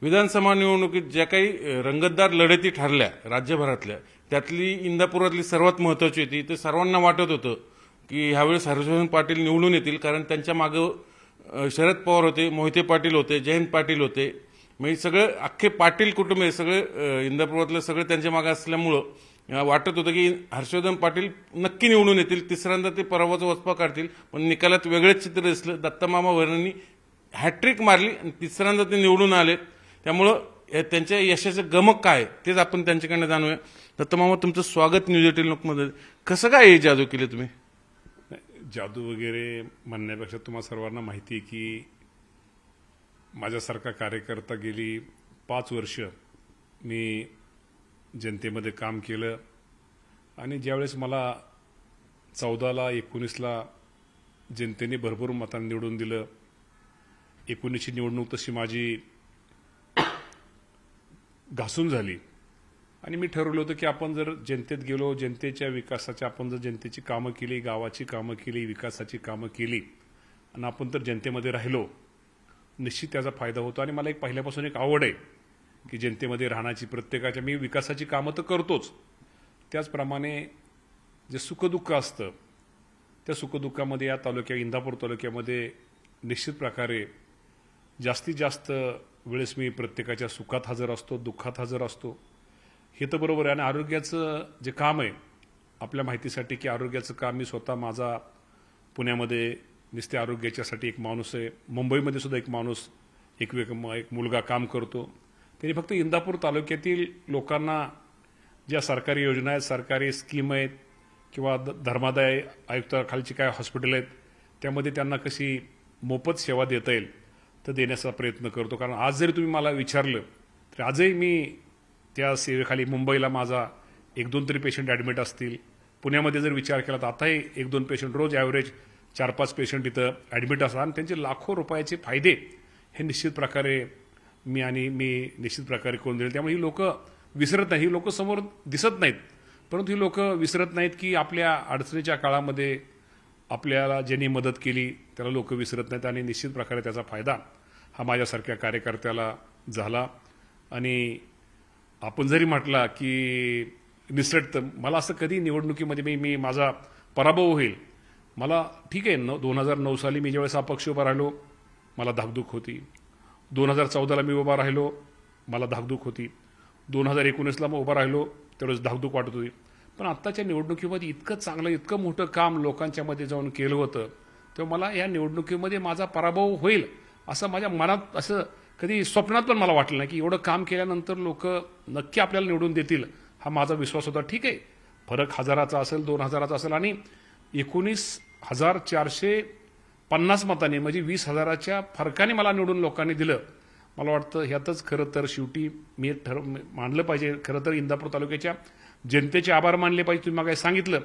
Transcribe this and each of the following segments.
विधानसभा निवडणुकीत ज्या काही रंगतदार लढती ठरल्या राज्यभरातल्या, त्यातली इंदापुरातली सर्वात महत्त्वाची होती. ते सर्वांना वाटत होतं की ह्यावेळेस हर्षवर्धन पाटील निवडून येतील, कारण त्यांच्या मागं शरद पवार होते, मोहिते पाटील होते, जयंत पाटील होते. म्हणजे सगळं अख्खे पाटील कुटुंब आहे, सगळं इंदापुरातलं सगळं त्यांच्या मागे असल्यामुळं वाटत होतं की हर्षवर्धन पाटील नक्की निवडून येतील, तिसऱ्यांदा ते पराभवाचा वचपा काढतील. पण निकालात वेगळेच चित्र दिसलं. दत्तामामा वैरणींनी हॅट्रिक मारली आणि तिसऱ्यांदा ते निवडून आले. त्यामुळं त्यांच्या यशाचं गमक काय तेच आपण त्यांच्याकडनं जाणूया. दत्तामामा, तुमचं स्वागत न्यूज 18 लोकमध्ये. कसं काय हे जादू केले तुम्ही? जादू वगैरे म्हणण्यापेक्षा तुम्हा सर्वांना माहिती आहे की माझ्यासारखा कार्यकर्ता गेली 5 वर्ष मी जनतेमध्ये काम केलं आणि ज्यावेळेस मला 14ला 19ला जनतेने भरपूर मतांनी निवडून दिलं. 19ची निवडणूक तशी माझी घासून झाली आणि मी ठरवलं होतं की आपण जर जनतेत गेलो, जनतेच्या विकासाच्या आपण जर जनतेची कामं केली, गावाची कामं केली, विकासाची कामं केली आणि आपण तर जनतेमध्ये राहिलो, निश्चित त्याचा फायदा होतो. आणि मला पहिल्यापासून एक आवड आहे की जनतेमध्ये राहण्याची. प्रत्येकाच्या मी विकासाची कामं तर करतोच, त्याचप्रमाणे जे सुखदुःख असतं त्या सुखदुःखामध्ये या इंदापूर तालुक्यामध्ये निश्चित प्रकारे जास्तीत जास्त वेळेस मी प्रत्येकाच्या सुखात हजर असतो, दुःखात हजर असतो. हे तर बरोबर आहे. आणि आरोग्याचं जे काम आहे, आपल्या माहितीसाठी की आरोग्याचं काम मी स्वतः माझा पुण्यामध्ये नुसते आरोग्याच्यासाठी एक माणूस आहे, मुंबईमध्ये सुद्धा एक माणूस एक मुलगा काम करतो. त्यांनी फक्त इंदापूर तालुक्यातील लोकांना ज्या सरकारी योजना आहेत, सरकारी स्कीम आहेत किंवा धर्मादाय आयुक्ताखालची काय हॉस्पिटल आहेत त्यामध्ये त्यांना कशी मोफत सेवा देता येईल तर देण्याचा प्रयत्न करतो. कारण आज जरी तुम्ही मला विचारलं तर आजही मी त्या सेवेखाली मुंबईला माझा 1-2 तरी पेशंट ॲडमिट असतील. पुण्यामध्ये जर विचार केला तर आताही 1-2 पेशंट रोज ॲव्हरेज 4-5 पेशंट इथं ॲडमिट असतात आणि त्यांचे लाखो रुपयाचे फायदे हे निश्चित प्रकारे मी निश्चित प्रकारे करून दिले. त्यामुळे ही लोक विसरत नाही. ही लोक समोर दिसत नाहीत, परंतु ही लोक विसरत नाहीत की आपल्या अडचणीच्या काळामध्ये आपल्याला ज्यांनी मदत केली त्याला लोक विसरत नाहीत. आणि निश्चित प्रकारे त्याचा फायदा हा माझ्यासारख्या कार्यकर्त्याला झाला. आणि आपण जरी म्हटला की निसटतं, मला असं कधी निवडणुकीमध्ये मी माझा पराभव होईल, मला ठीक आहे. 2009 साली मी ज्यावेळेस अपक्ष उभा राहिलो मला धाकधूक होती. 2014ला मी उभा राहिलो मला धाकधूक होती. 2019ला मग उभा राहिलो त्यावेळेस धाकधूक वाटत होती. पण आत्ताच्या निवडणुकीमध्ये इतकं चांगलं, इतकं मोठं काम लोकांच्या मध्ये जाऊन केलं होतं तेव्हा मला या निवडणुकीमध्ये माझा पराभव होईल असं माझ्या मनात असं कधी स्वप्नात पण मला वाटलं नाही की एवढं काम केल्यानंतर लोक नक्की आपल्याला निवडून देतील हा माझा विश्वास होता. ठीक आहे, फरक 1000चा असेल, 2000चा असेल आणि 19,450 मतांनी म्हणजे 20,000च्या फरकाने मला निवडून लोकांनी दिलं. मला वाटतं ह्यातच खरं तर शेवटी मी मानलं पाहिजे, खरं तर इंदापूर तालुक्याच्या जनतेचे आभार मानले पाहिजे. तुम्ही मला सांगितलं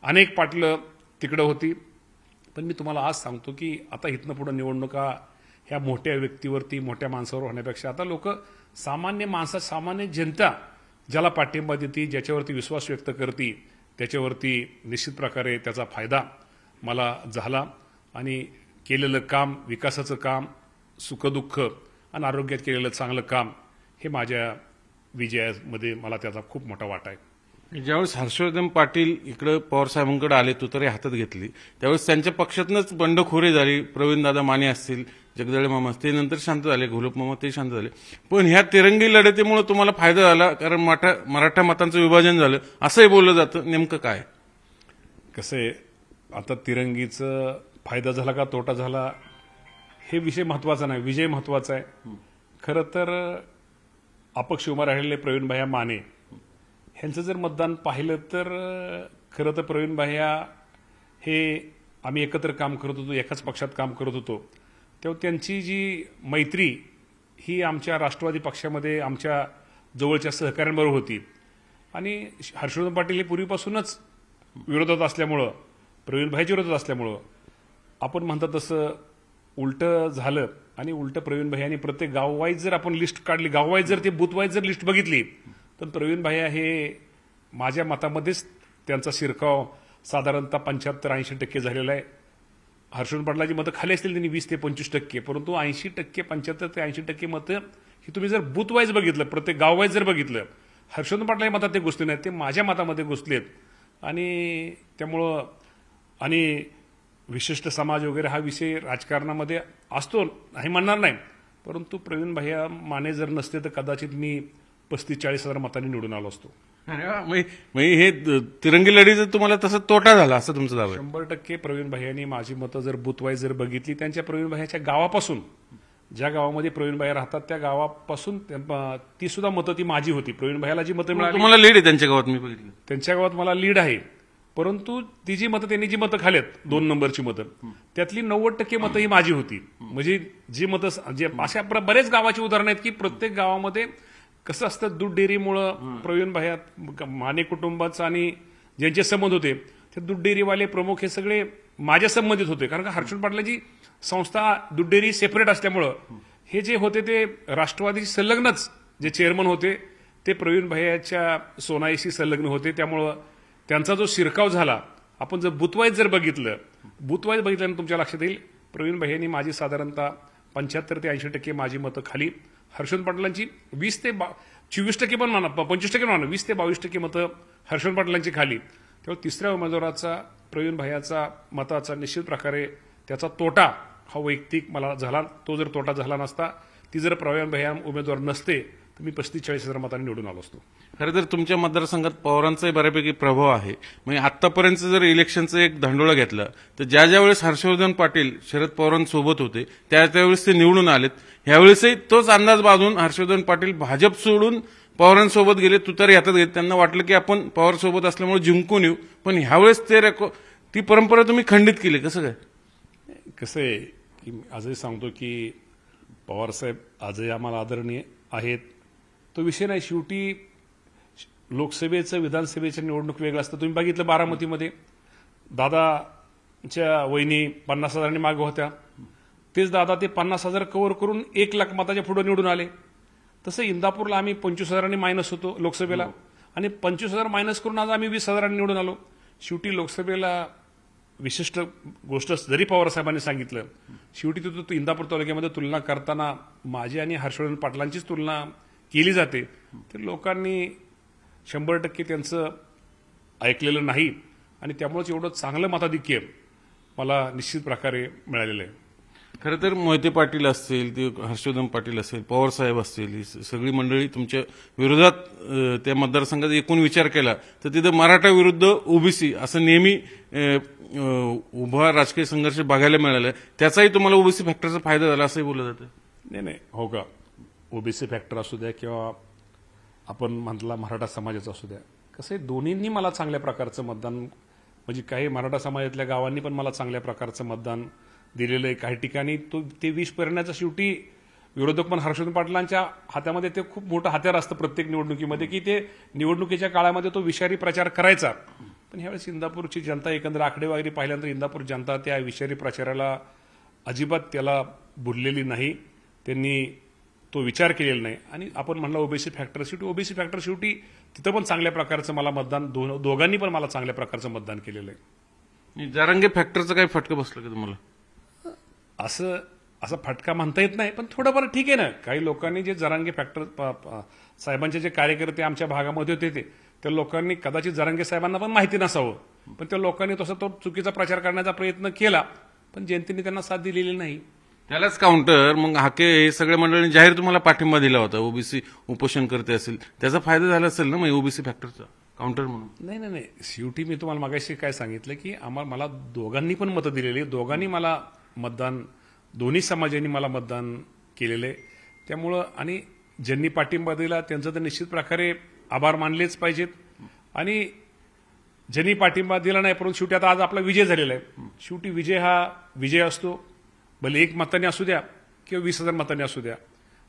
अनेक पाटलं तिकडं होती, पण मी तुम्हाला आज सांगतो की आता इथनं पुढे निवडणुका ह्या मोठ्या व्यक्तीवरती, मोठ्या माणसावर होण्यापेक्षा आता लोक सामान्य माणसा, सामान्य जनता ज्याला पाठिंबा देते, ज्याच्यावरती विश्वास व्यक्त करते त्याच्यावरती निश्चित प्रकारे त्याचा फायदा मला झाला. आणि केलेलं काम, विकासाचं काम, सुखदुःख आणि आरोग्यात केलेलं चांगलं काम हे माझ्या विजयामध्ये मला त्याचा खूप मोठा वाटा आहे. ज्यावेळेस हर्षवर्धन पाटील इकडे पवारसाहेबांकडे आले, तुतारी हातात घेतली, त्यावेळेस त्यांच्या पक्षातनंच बंडखोरी झाली. प्रवीणदादा माने असतील, जगदाळे मामा, ते नंतर शांत झाले, घोलप मामा ते शांत झाले. पण ह्या तिरंगी लढतीमुळे तुम्हाला फायदा झाला, कारण मराठा मतांचं विभाजन झालं असंही बोललं जातं. नेमकं काय? कसं आहे, आता तिरंगीचं फायदा झाला का तोटा झाला हे विषय महत्वाचा नाही, विजय महत्वाचा आहे. खरं तर अपक्ष उभा राहिलेले प्रवीण भैया माने ह्यांचं जर मतदान पाहिलं तर खरं तर प्रवीण भैया हे आम्ही एकत्र काम करत होतो, एकाच पक्षात काम करत होतो, तेव्हा त्यांची जी मैत्री ही आमच्या राष्ट्रवादी पक्षामध्ये आमच्या जवळच्या सहकाऱ्यांबरोबर होती. आणि हर्षवर्धन पाटील हे पूर्वीपासूनच विरोधात असल्यामुळं, प्रवीण भाईच्या विरोधात असल्यामुळं आपण म्हणतात तसं उलटं झालं. आणि उलटं प्रवीण भैयानी प्रत्येक गाववाईज जर आपण लिस्ट काढली, गाववाईज जर ते बूथवाईज जर लिस्ट बघितली तर प्रवीण भैया हे माझ्या मतामध्येच त्यांचा शिरकाव साधारणतः 75-80% झालेला आहे. हर्षवर्धन पाटलाची मतं खाली असतील त्यांनी 20 ते 25%, परंतु 80%, 75 ते 80% मतं की तुम्ही जर बूथ वाईज बघितलं, प्रत्येक गाव वाईज जर बघितलं, हर्षवर्धन पाटलांच्या मतात ते घुसले नाहीत, ते माझ्या मतामध्ये घुसलेत. आणि त्यामुळं आणि विशिष्ट समाज वगैरे हा विषय राजकारणामध्ये असतो, नाही म्हणणार नाही, परंतु प्रवीण भैया माने जर नसते तर कदाचित मी 35-40 हजार मतांनी निवडून आलो असतो. अरे वा, हे तिरंगी लढीचा तुम्हाला तसा तोटा झाला असं तुमचं दावा आहे? 100% प्रवीण भैयांनी माझी मतं जर बुथवाईज जर बघितली, त्यांच्या प्रवीण भैयाच्या गावापासून, ज्या गावामध्ये प्रवीण भैया राहतात त्या गावापासून ती सुद्धा मतं ती माझी होती. प्रवीण भैयाला जी मतं मिळाली, तुम्हाला लीड आहे त्यांच्या गावात, मी बघितलं त्यांच्या गावात मला लीड आहे, परंतु ती जी मतं, त्यांनी जी मतं खाल्यात 2 नंबरची मतं, त्यातली 90% मतं ही माझी होती. म्हणजे जी मतं, जे अशा बरेच गावाची उदाहरणं आहेत की प्रत्येक गावामध्ये कसं असतं, दूध डेअरीमुळं प्रवीण भैया माने कुटुंबाचं आणि ज्यांचे संबंध होते ते दूध डेअरीवाले प्रमुख हे सगळे माझ्या संबंधित होते. कारण का हर्षवर्धन पाटलांची संस्था दूध डेअरी सेपरेट असल्यामुळं हे जे होते ते राष्ट्रवादीशी संलग्नच, जे चेअरमन होते ते प्रवीण भैयाच्या सोनाईशी संलग्न होते. त्यामुळं त्यांचा जो शिरकाव झाला, आपण जर बुथवाईज जर बघितलं, बुथवाईज बघितल्यानं तुमच्या लक्षात येईल प्रवीण भैयांनी माझी साधारणतः 75 ते 80% माझी मतं खाली, हर्षवर्धन पाटलांची 20 ते 24% पण म्हणा, 25% म्हणा, 20 ते 22% मतं हर्षवर्धन पाटलांची खाली. तेव्हा तिसऱ्या उमेदवाराचा, प्रवीण भैयाचा मताचा निश्चित प्रकारे त्याचा तोटा हा वैयक्तिक मला झाला. तो जर तोटा झाला नसता, ती जर प्रवीण भैया उमेदवार नसते तर मी 35-40 हजार मतांनी निवडून आलो असतो. खरं तर तुमच्या मतदारसंघात पवारांचाही बऱ्यापैकी प्रभाव आहे. म्हणजे आतापर्यंत जर इलेक्शनचं एक धांडोळा घेतला तर ज्या वेळेस हर्षवर्धन पाटील शरद पवारांसोबत होते त्यावेळेस ते निवडून आलेत. यावेळेसही तोच अंदाज बांधून हर्षवर्धन पाटील भाजप सोडून पवारांसोबत गेले, तुतारी हातात घेत. त्यांना वाटलं की आपण पवारसोबत असल्यामुळे जिंकून येऊ, पण ह्यावेळेस ती परंपरा तुम्ही खंडित केली. कसं काय? कसं आहे की आजही सांगतो की पवारसाहेब आजही आम्हाला आदरणीय आहेत, तो विषय नाही. शेवटी लोकसभेचं विधानसभेचं निवडणूक वेगळं असतं. तुम्ही बघितलं बारामतीमध्ये दादाच्या वहिनी 50 हजारांनी मागं होत्या, तेच दादा ते 50 हजार कव्हर करून 1 लाख मताच्या पुढे निवडून आले. तसं इंदापूरला आम्ही 25 हजारांनी मायनस होतो लोकसभेला, आणि 25 हजार मायनस करून आज आम्ही 20 हजारांनी निवडून आलो. शेवटी लोकसभेला विशिष्ट गोष्ट जरी पवारसाहेबांनी सांगितलं, शेवटी तो इंदापूर तालुक्यामध्ये तुलना करताना माझी आणि हर्षवर्धन पाटलांचीच तुलना केली जाते. तर लोकांनी 100% त्यांचं ऐकलेलं नाही, आणि त्यामुळेच एवढं चांगलं मताधिक्य मला निश्चित प्रकारे मिळालेलं आहे. खरं तर मोहिते पाटील असतील, ते हर्षवर्धन पाटील असेल, पवारसाहेब असतील, ही सगळी मंडळी तुमच्या विरोधात त्या मतदारसंघात एकूण विचार केला तर तिथं मराठा विरुद्ध ओबीसी असं नेहमी उभा राजकीय संघर्ष बघायला मिळाला. त्याचाही तुम्हाला ओबीसी फॅक्टरचा फायदा झाला असंही बोललं जातं. नाही, हो का, ओबीसी फॅक्टर असू द्या किंवा आपण म्हटला मराठा समाजाचा असू द्या, कसं आहे दोन्हींनी मला चांगल्या प्रकारचं मतदान, म्हणजे काही मराठा समाजातल्या गावांनी पण मला चांगल्या प्रकारचं मतदान दिलेलं आहे. काही ठिकाणी ते विष पेरण्याचं शेवटी विरोधक पण हर्षवर्धन पाटलांच्या हातामध्ये ते खूप मोठं हत्यार असतं प्रत्येक निवडणुकीमध्ये, की ते निवडणुकीच्या काळामध्ये तो विषारी प्रचार करायचा. पण ह्यावेळेस इंदापूरची जनता, एकंदर आकडेवारी पाहिल्यानंतर इंदापूर जनता त्या विषारी प्रचाराला अजिबात त्याला बुडलेली नाही, त्यांनी तो विचार केलेला नाही. आणि आपण म्हणलं ओबीसी फॅक्टर, शेवटी ओबीसी फॅक्टर शेवटी तिथं पण चांगल्या प्रकारचं मला मतदान, दोघांनी पण मला चांगल्या प्रकारचं मतदान केलेलं आहे. जारंगे फॅक्टरचं काही फटकं बसलं का तुम्हाला? असं फटका म्हणता येत नाही, पण थोडंफार ठीक आहे ना. काही लोकांनी जे जरांगे फॅक्टर साहेबांचे जे कार्यकर्ते आमच्या भागामध्ये होते त्या लोकांनी, कदाचित जरांगे साहेबांना पण माहिती नसावं, पण त्या लोकांनी तसा तो चुकीचा प्रचार करण्याचा प्रयत्न केला, पण जनतेने त्यांना साथ दिलेली नाही. त्यालाच काउंटर मग हाके हे सगळ्या मंडळींनी जाहीर तुम्हाला पाठिंबा दिला होता. ओबीसी उपोषण करते असेल त्याचा फायदा झाला असेल ना मग ओबीसी फॅक्टरचा काउंटर म्हणून? नाही, शेवटी मी तुम्हाला मागाशी काय सांगितलं की मला दोघांनी पण मतं दिलेली, दोघांनी मला मतदान, दोन्ही समाजांनी मला मतदान केलेलं आहे. त्यामुळं आणि ज्यांनी पाठिंबा दिला त्यांचं तर निश्चित प्रकारे आभार मानलेच पाहिजेत, आणि ज्यांनी पाठिंबा दिला नाही, परंतु शेवटी आता आज आपला विजय झालेला आहे. शेवटी विजय हा विजय असतो, भले 1 मताने असू द्या किंवा 20,000 मतांनी असू द्या,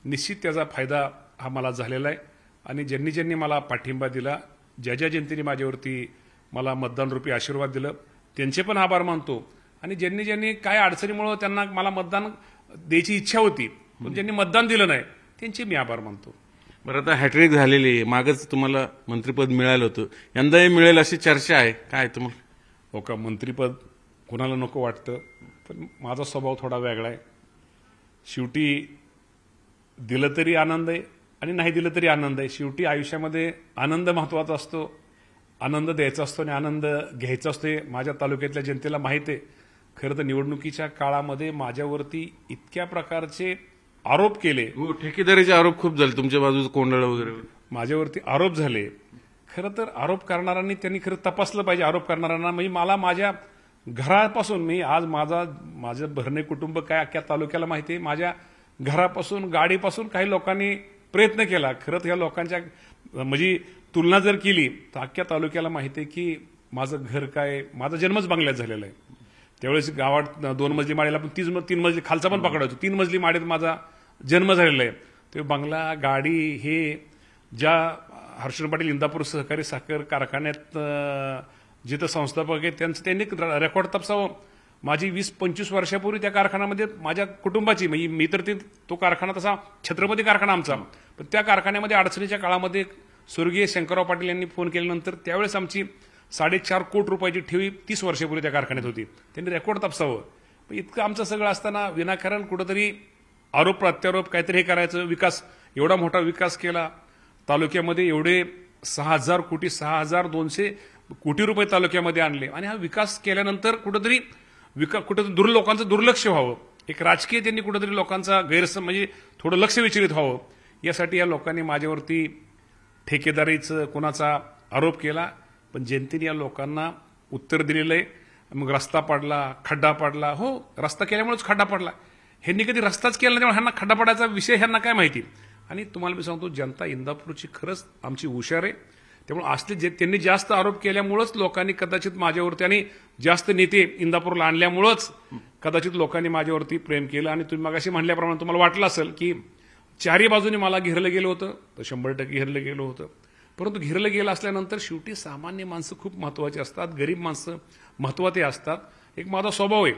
निश्चित त्याचा फायदा हा मला झालेला आहे. आणि ज्यांनी ज्यांनी मला पाठिंबा दिला, ज्या जनतेने माझ्यावरती मला मतदानरूपी आशीर्वाद दिलं, त्यांचे पण आभार मानतो. आणि ज्यांनी ज्यांनी काय अडचणीमुळे त्यांना मला मतदान द्यायची इच्छा होती पण ज्यांनी मतदान दिलं नाही त्यांचे मी आभार मानतो. बरं, आता हॅट्रिक झालेली आहे, मागच तुम्हाला मंत्रिपद मिळालं होतं, यंदाही मिळेल अशी चर्चा आहे, काय तुम्हाला? हो का, मंत्रिपद कुणाला नको वाटतं, पण माझा स्वभाव थोडा वेगळा आहे. शेवटी दिलं तरी आनंद आहे आणि नाही दिलं तरी आनंद आहे. शेवटी आयुष्यामध्ये आनंद महत्वाचा असतो, आनंद द्यायचा असतो आणि आनंद घ्यायचा असतो. हे माझ्या तालुक्यातल्या जनतेला माहीत आहे. खरं तर निवडणुकीच्या काळामध्ये माझ्यावरती इतक्या प्रकारचे आरोप केले, हो, ठेकेदारीचे आरोप खूप झाले तुमच्या बाजूचं कोंडाळा वगैरे. माझ्यावरती आरोप झाले. खरं तर आरोप करणाऱ्यांनी त्यांनी खरं तपासलं पाहिजे. आरोप करणाऱ्यांना म्हणजे मला माझ्या घरापासून मी आज माझं भरणे कुटुंब काय अख्ख्या तालुक्याला माहिती आहे. माझ्या घरापासून गाडीपासून काही लोकांनी प्रयत्न केला. खरं तर ह्या लोकांच्या म्हणजे तुलना जर केली तर अख्ख्या तालुक्याला माहिती आहे की माझं घर काय, माझा जन्मच बंगल्यात झालेला आहे. त्यावेळेस गावात 2 मजली माडीला पण 3 मजली खालचा पण पकडायचो. 3 मजली माडीत माझा जन्म झालेला आहे. तो बंगला, गाडी हे ज्या हर्षण पाटील इंदापूर सहकारी साखर कारखान्यात जिथं संस्थापक आहेत त्यांनी रेकॉर्ड तपासावं. माझी 20-25 वर्षापूर्वी त्या कारखान्यामध्ये माझ्या कुटुंबाची म्हणजे मी तर तो कारखाना तसा छत्रपती कारखाना आमचा, पण त्या कारखान्यामध्ये अडचणीच्या काळामध्ये स्वर्गीय शंकरराव पाटील यांनी फोन केल्यानंतर त्यावेळेस आमची 4.5 कोटी रुपयाची ठेवी 30 वर्षापूर्वी त्या कारखान्यात होती. त्यांनी रेकॉर्ड तपासावं. पण इतकं आमचं सगळं असताना विनाकारण कुठंतरी आरोप प्रत्यारोप काहीतरी हे करायचं. विकास, एवढा मोठा विकास केला तालुक्यामध्ये, एवढे 6,200 कोटी रुपये तालुक्यामध्ये आणले आणि हा विकास केल्यानंतर कुठंतरी लोकांचं दुर्लक्ष व्हावं, एक राजकीय त्यांनी कुठंतरी लोकांचा म्हणजे थोडं लक्ष विचलित व्हावं, यासाठी या लोकांनी माझ्यावरती ठेकेदारीचं कोणाचा आरोप केला. पण जनतेने या लोकांना उत्तर दिलेलं आहे. मग रस्ता पडला, खड्डा पडला. हो, रस्ता केल्यामुळेच खड्डा पडला. ह्यांनी कधी रस्ताच केला नाही, त्यामुळे ह्यांना खड्डा पडायचा विषय ह्यांना काय माहिती. आणि तुम्हाला मी सांगतो, जनता इंदापूरची खरंच आमची हुशार आहे. त्यामुळे असले त्यांनी जास्त आरोप केल्यामुळेच लोकांनी कदाचित माझ्यावरती आणि जास्त नेते इंदापूरला आणल्यामुळंच कदाचित लोकांनी माझ्यावरती प्रेम केलं. आणि तुम्ही मगाशी म्हणल्याप्रमाणे तुम्हाला वाटलं असेल की चारही बाजूने मला घेरलं गेलं होतं, तर 100% घेरलं गेलं होतं. परंतु घेरलं गेलं असल्यानंतर शेवटी सामान्य माणसं खूप महत्वाची असतात, गरीब माणसं महत्वाचे असतात. एक माझा स्वभाव आहे,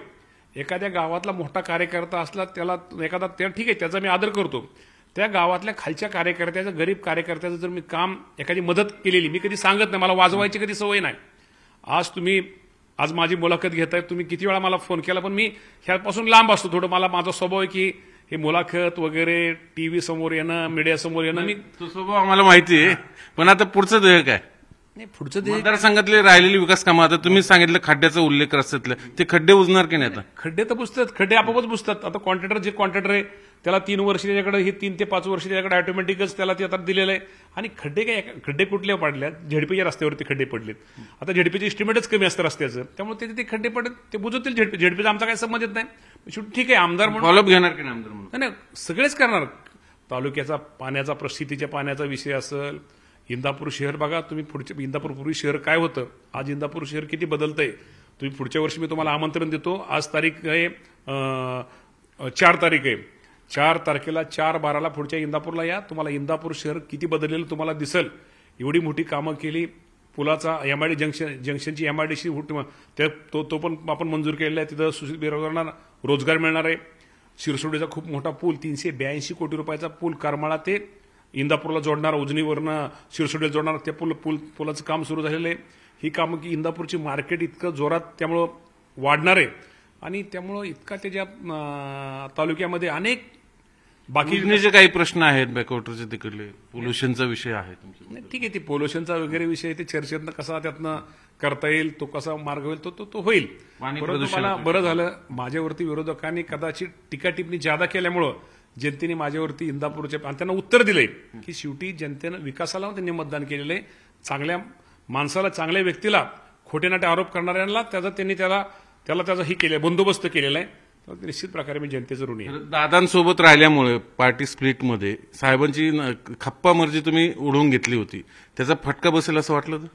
एखाद्या गावातला मोठा कार्यकर्ता असला त्याला ठीक आहे, त्याचा मी आदर करतो. त्या गावातल्या खालच्या कार्यकर्त्याचं, गरीब कार्यकर्त्याचं जर मी काम, एखादी मदत केलेली, मी कधी सांगत नाही, मला वाजवायची कधी सवय नाही. आज माझी मुलाखत घेताय, तुम्ही किती वेळा मला फोन केला, पण मी ह्यापासून लांब असतो थोडं. मला स्वभाव आहे की हे मुलाखत वगैरे, टीव्ही समोर येणं, मीडिया समोर येणं, मी तो स्वभाव आम्हाला माहिती आहे. पण आता पुढचं ध्येय काय? नाही, पुढचं ते मतदारसंघातले राहिलेली विकास कामं, आता तुम्ही सांगितलं खड्ड्याचा उल्लेख रस्त्यातला, ते खड्डे बुजणार की नाही? आता खड्डे तर बुजतात, खड्डे आपोआपच बुजतात. आता कॉन्ट्रॅक्टर आहे त्याला 3 वर्ष त्याच्याकडे, हे 3 ते 5 वर्ष त्याच्याकडे ऑटोमॅटिकच त्याला ते आता दिलेलं आहे. आणि खड्डे कुठले पडल्यात? झेडपीच्या रस्त्यावरती खड्डे पडलेत. आता झेडपीचे एस्टिमेटच कमी असतं रस्त्याचं, त्यामुळे ते खड्डे पडत, ते बुजवतील. झेडपीचा आमचा काही संबंध येत नाही. ठीक आहे, आमदार म्हणून फॉलोअप घेणार की नाही आमदार म्हणून? नाही, सगळेच करणार. तालुक्याचा पाण्याचा, परिस्थितीच्या पाण्याचा विषय असेल, इंदापूर शहर बघा तुम्ही, इंदापूर पूर्वी शहर काय होतं, आज इंदापूर शहर किती बदलतंय. तुम्ही पुढच्या वर्षी मी तुम्हाला आमंत्रण देतो. आज तारीख आहे 4 तारीख आहे. 4 तारखेला 4/12 पुढच्या इंदापूरला या. तुम्हाला इंदापूर शहर किती बदललेलं तुम्हाला दिसेल. एवढी मोठी कामं केली. पुलाचा एमआयडी जंक्शनची एमआयडीसी तो पण आपण मंजूर केलेला आहे. तिथं सुशिक्षित बेरोजगारांना रोजगार मिळणार आहे. शिरसोडीचा खूप मोठा पूल, 382 कोटी रुपयाचा पूल, करमाळा ते इंदापूरला जोडणार, उजनीवरनं शिरसोडीला जोडणार, त्या पुलाचं काम सुरू झालेलं आहे. ही कामं की इंदापूरची मार्केट इतकं जोरात त्यामुळं वाढणार आहे आणि त्यामुळं इतका त्याच्या तालुक्यामध्ये अनेक बाकी जे काही प्रश्न आहेत बॅकवॉटरचे, तिकडले पोल्युशनचा विषय आहे तुमचा. ठीक आहे, ते पोल्युशनचा वगैरे विषय ते चर्चेतनं कसा त्यातनं करता येईल, तो कसा मार्ग होईल, तो होईल. परंतु मला बरं झालं, माझ्यावरती विरोधकांनी कदाचित टीका टिप्पणी जादा केल्यामुळं जनतेने माझ्यावरती इंदापूरच्या आणि त्यांना उत्तर दिलंय की शेवटी जनतेनं विकासाला त्यांनी मतदान केलेलं आहे. चांगल्या माणसाला, चांगल्या व्यक्तीला, खोटे नाटे आरोप करणाऱ्यांना त्याचा ही केलं, बंदोबस्त केलेला आहे. तर निश्चित प्रकारे मी जनतेचं ऋणी आहे. दादांसोबत राहिल्यामुळे पार्टी स्प्लिटमध्ये साहेबांची खप्पा मर्जी तुम्ही उडवून घेतली होती, त्याचा फटका बसेल असं वाटलं तर?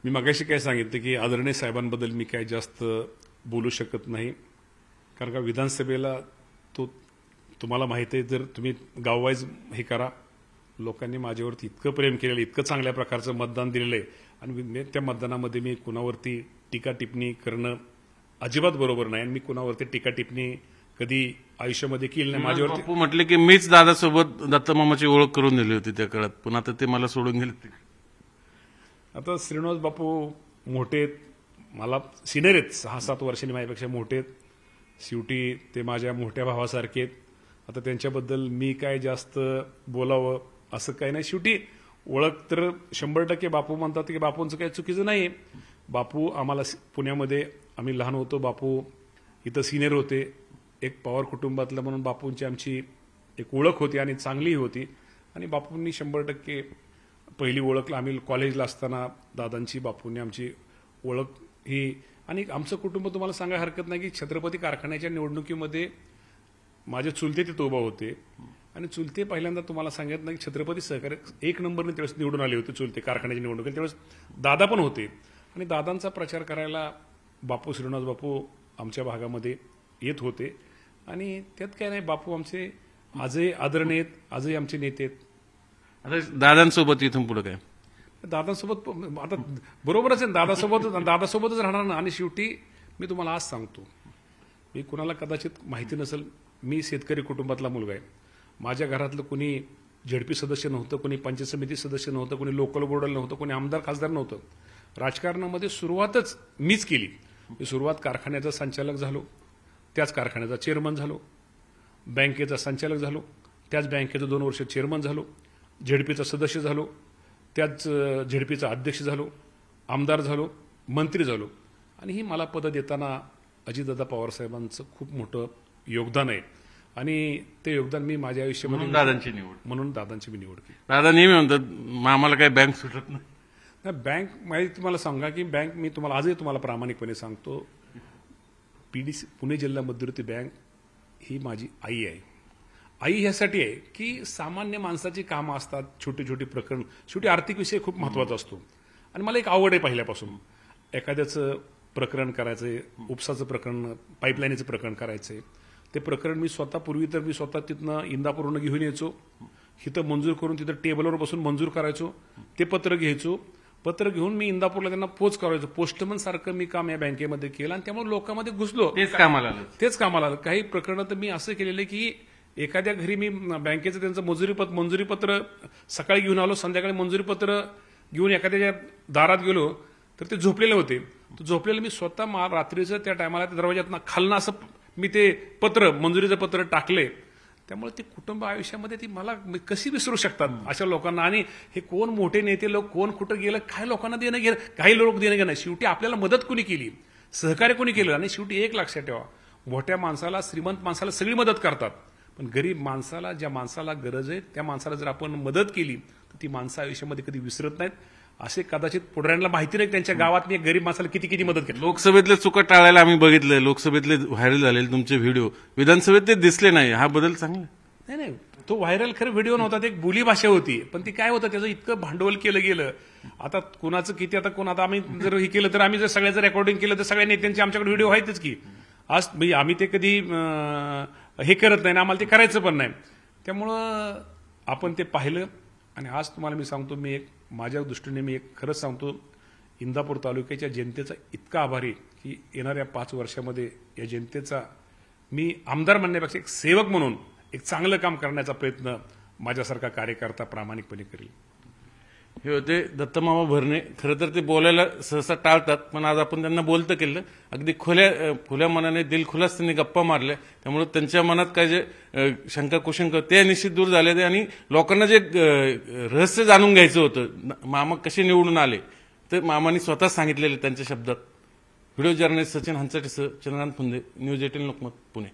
मी मगाशी काय सांगितलं की आदरणीय साहेबांबद्दल मी काय जास्त बोलू शकत नाही, कारण का विधानसभेला तुम्हाला माहिती आहे, जर तुम्ही गाववाईज हे करा, लोकांनी माझ्यावरती इतकं प्रेम केलेलं, इतकं चांगल्या प्रकारचं मतदान दिलेलं आहे आणि त्या मतदानामध्ये मी कुणावरती टीका टिप्पणी करणं अजिबात बरोबर नाही. आणि मी कुणावरती टीका टिप्पणी कधी आयुष्यामध्ये केली नाही. माझ्यावरती बापू म्हटले की मीच दादासोबत दत्तमामाची ओळख करून दिली होती त्या काळात, पण आता ते मला सोडून गेले. आता श्रीनिवास बापू मोठे, मला सिनियर आहेत, 6-7 वर्षांनी माझ्यापेक्षा मोठे आहेत. शेवटी ते माझ्या मोठ्या भावासारखे आहेत. आता त्यांच्याबद्दल मी काय जास्त बोलावं असं काही नाही. शेवटी ओळख तर 100% बापू म्हणतात की बापूंचं काही चुकीचं नाही. बापू आम्हाला पुण्यामध्ये आम्ही लहान होतो, बापू इथं सिनियर होते. एक पवार कुटुंबातलं म्हणून बापूंची आमची एक ओळख होती आणि चांगलीही होती. आणि बापूंनी 100% पहिली ओळख आम्ही कॉलेजला असताना दादांची बापूंनी आमची ओळख ही. आणि आमचं कुटुंब तुम्हाला सांगायला हरकत नाही की छत्रपती कारखान्याच्या निवडणुकीमध्ये माझे चुलते तिथं उभा होते. आणि चुलते पहिल्यांदा तुम्हाला सांगितलं नाही की छत्रपती सहकारी 1 नंबरने त्यावेळेस निवडून आले होते चुलते कारखान्याच्या निवडणुकीत. त्यावेळेस दादा पण होते आणि दादांचा प्रचार करायला बापू श्रीनिवास बापू आमच्या भागामध्ये येत होते. आणि त्यात काय नाही, बापू आमचे आजही आदरणीय आहेत, आजही आमचे नेते आहेत. आता दादांसोबत इथून पुढे काय? दादांसोबत आता बरोबरच आहे, दादासोबतच राहणार ना. आणि शेवटी मी तुम्हाला आज सांगतो, मी कुणाला कदाचित माहिती नसेल, मी शेतकरी कुटुंबातला मुलगा आहे. माझ्या घरातलं कोणी झेडपी सदस्य नव्हतं, कोणी पंचायत समिती सदस्य नव्हतं, कोणी लोकल बोर्डला नव्हतं, कोणी आमदार खासदार नव्हतं. राजकारणामध्ये सुरुवातच मीच केली. मी सुरुवात कारखान्याचा संचालक झालो, त्याच कारखान्याचा चेअरमन झालो, बँकेचा संचालक झालो, त्याच बँकेचं 2 वर्ष चेअरमन झालो, झेडपीचा सदस्य झालो, त्याच झेडपीचा अध्यक्ष झालो, आमदार झालो, मंत्री झालो. आणि ही मला पदं देताना अजितदादा पवार साहेबांचं खूप मोठं योगदान आहे. आणि ते योगदान मी माझ्या आयुष्यामध्ये म्हणून दादांची मी निवड केली. दादा नेहमी म्हणतात आम्हाला काय बँक सुटत नाही. बँक माहिती तुम्हाला सांगा की बँक, मी तुम्हाला आजही तुम्हाला प्रामाणिकपणे सांगतो, PDC पुणे जिल्हा मध्यवर्ती बँक ही माझी आई आहे. आई ह्यासाठी आहे की सामान्य माणसाची कामं असतात, छोटी छोटी प्रकरण, शेवटी आर्थिक विषय खूप महत्वाचा असतो. आणि मला एक आवड आहे पहिल्यापासून, एखाद्याचं प्रकरण करायचंय, उपसाचं प्रकरण, पाईपलाईनचं प्रकरण करायचंय. ते प्रकरण मी पूर्वी तर मी स्वतः तिथनं इंदापूरवरून घेऊन यायचो, इथं मंजूर करून तिथं टेबलवर बसून मंजूर करायचो. ते पत्र घ्यायचो, पत्र घेऊन मी इंदापूरला त्यांना पोच करायचो. पोस्टमन सारखं मी काम या बँकेमध्ये केलं आणि त्यामुळे लोकांमध्ये घुसलो. तेच कामाला आलं. काही प्रकरणं तर मी असं केलेलं की एखाद्या घरी मी बँकेचं त्यांचं मंजुरीपत्र सकाळी घेऊन आलो, संध्याकाळी मंजुरीपत्र घेऊन एखाद्याच्या दारात गेलो तर ते झोपलेले होते. तो झोपलेलं मी स्वतः रात्रीचं त्या टायमाला दरवाज्यात खालनं असं मी ते मंजुरीचं पत्र टाकले. त्यामुळे ते कुटुंब आयुष्यामध्ये ती मला कशी विसरू शकतात अशा लोकांना. आणि हे कोण मोठे नेते लोक, कोण कुठं गेलं, काय लोकांना देणं घेणं, काही लोक देणं घेणं, शेवटी आपल्याला मदत कोणी केली, सहकार्य कोणी केलं. आणि शेवटी एक लक्षात ठेवा, मोठ्या माणसाला, श्रीमंत माणसाला सगळी मदत करतात, पण गरीब माणसाला, ज्या माणसाला गरज आहे त्या माणसाला जर आपण मदत केली तर ती माणसं आयुष्यामध्ये कधी विसरत नाहीत. असे कदाचित पुढाऱ्यांना माहिती नाही त्यांच्या गावात मी गरीब माणसाला किती किती मदत केली. लोकसभेतले चुका टाळायला आम्ही बघितलं, लोकसभेतले व्हायरल झालेले तुमचे व्हिडिओ, विधानसभेत ते दिसले नाही. हा बदल चांगला नाही. तो व्हायरल खरं व्हिडिओ नव्हता, ते एक बोली भाषा होती. पण ती काय होतं, त्याचं इतकं भांडवल केलं गेलं. आता कोणाचं किती, आता आम्ही जर हे केलं तर आम्ही जर सगळ्याचं रेकॉर्डिंग केलं तर सगळ्या नेत्यांचे आमच्याकडे व्हिडिओ आहेतच की. आज आम्ही ते कधी हे करत नाही ना, आम्हाला ते करायचं पण नाही. त्यामुळं आपण ते पाहिलं. आणि आज तुम्हाला मी सांगतो, मी एक माझ्या दृष्टीने मी एक खरंच सांगतो, इंदापूर तालुक्याच्या जनतेचा इतका आभारी की येणाऱ्या 5 वर्षामध्ये या जनतेचा मी आमदार म्हणण्यापेक्षा एक सेवक म्हणून एक चांगलं काम करण्याचा प्रयत्न माझ्यासारखा कार्यकर्ता प्रामाणिकपणे करेल. हे होते दत्तमामा भरणे. खरं तर ते बोलायला सहसा टाळतात, पण आज आपण त्यांना बोलतं केलं. अगदी खुल्या मनाने, दिलखुलास त्यांनी गप्पा मारल्या. त्यामुळे त्यांच्या मनात काय जे शंका कुशंक ते निश्चित दूर झाले. आणि लोकांना जे रहस्य जाणून घ्यायचं होतं, मामा कसे निवडून आले, ते मामांनी स्वतः सांगितलेले त्यांच्या शब्दात. व्हिडिओ जर्नलिस्ट सचिन हंचटेसह चंद्रकांत फुंदे, न्यूज 18 लोकमत, पुणे.